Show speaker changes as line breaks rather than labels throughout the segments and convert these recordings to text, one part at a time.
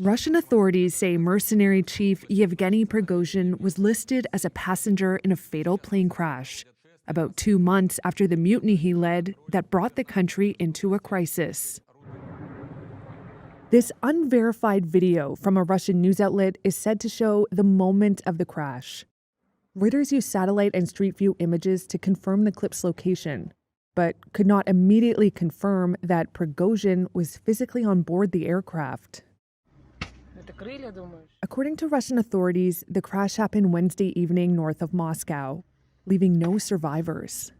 Russian authorities say mercenary chief Yevgeny Prigozhin was listed as a passenger in a fatal plane crash, about 2 months after the mutiny he led that brought the country into a crisis. This unverified video from a Russian news outlet is said to show the moment of the crash. Reuters used satellite and street view images to confirm the clip's location, but could not immediately confirm that Prigozhin was physically on board the aircraft. According to Russian authorities, the crash happened Wednesday evening north of Moscow, leaving no survivors.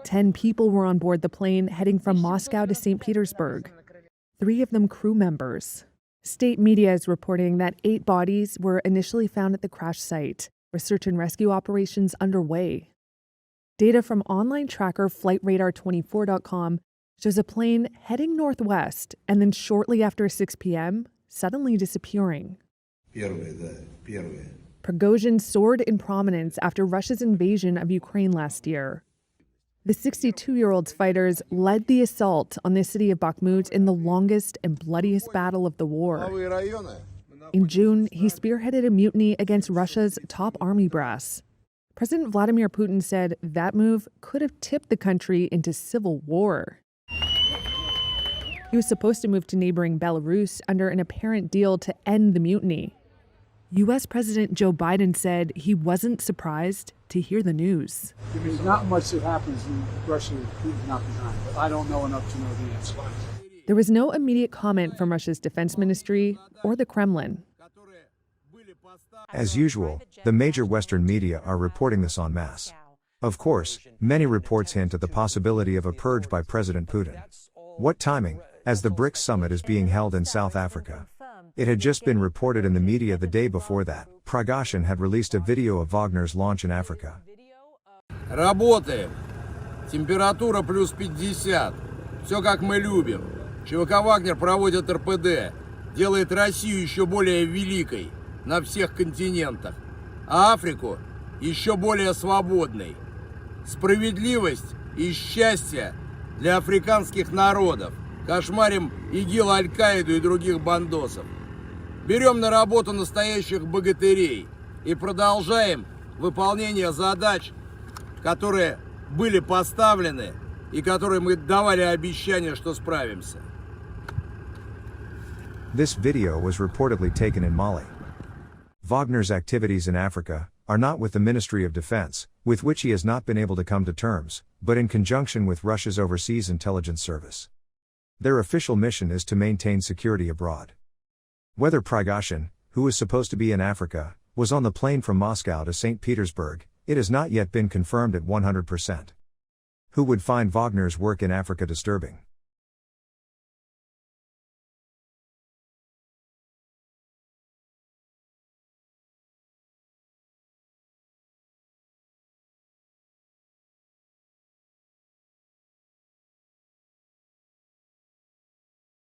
10 people were on board the plane heading from Moscow to St. Petersburg, 3 of them crew members. State media is reporting that 8 bodies were initially found at the crash site, with search and rescue operations underway. Data from online tracker FlightRadar24.com shows a plane heading northwest and then shortly after 6 p.m., suddenly disappearing. Prigozhin soared in prominence after Russia's invasion of Ukraine last year. The 62-year-old's fighters led the assault on the city of Bakhmut in the longest and bloodiest battle of the war. In June, he spearheaded a mutiny against Russia's top army brass. President Vladimir Putin said that move could have tipped the country into civil war. He was supposed to move to neighboring Belarus under an apparent deal to end the mutiny. U.S. President Joe Biden said he wasn't surprised to hear the news.
There's not much that happens in Russia Putin's not behind, but I don't know enough to know the answer.
There was no immediate comment from Russia's defense ministry or the Kremlin.
As usual, the major Western media are reporting this en masse. Of course, many reports hint at the possibility of a purge by President Putin. What timing, as the BRICS summit is being held in South Africa. It had just been reported in the media the day before that Prigozhin had released a video of Wagner's launch in Africa.
Работаем. Температура плюс 50. Все как мы любим. ЧВК «Вагнер» проводит РПД. Делает Россию еще более великой на всех континентах, а Африку еще более свободной. Справедливость и счастье для африканских народов. Кошмарим ИГИЛ, Аль-Каиду и других бандосов. Берем на работу настоящих богатырей и продолжаем выполнение задач, которые были поставлены и которые мы давали обещание, что справимся.
This video was reportedly taken in Mali. Wagner's activities in Africa are not with the Ministry of Defense, with which he has not been able to come to terms, but in conjunction with Russia's Overseas Intelligence Service. Their official mission is to maintain security abroad. Whether Prigozhin, who is supposed to be in Africa, was on the plane from Moscow to St. Petersburg, it has not yet been confirmed at 100%. Who would find Wagner's work in Africa disturbing?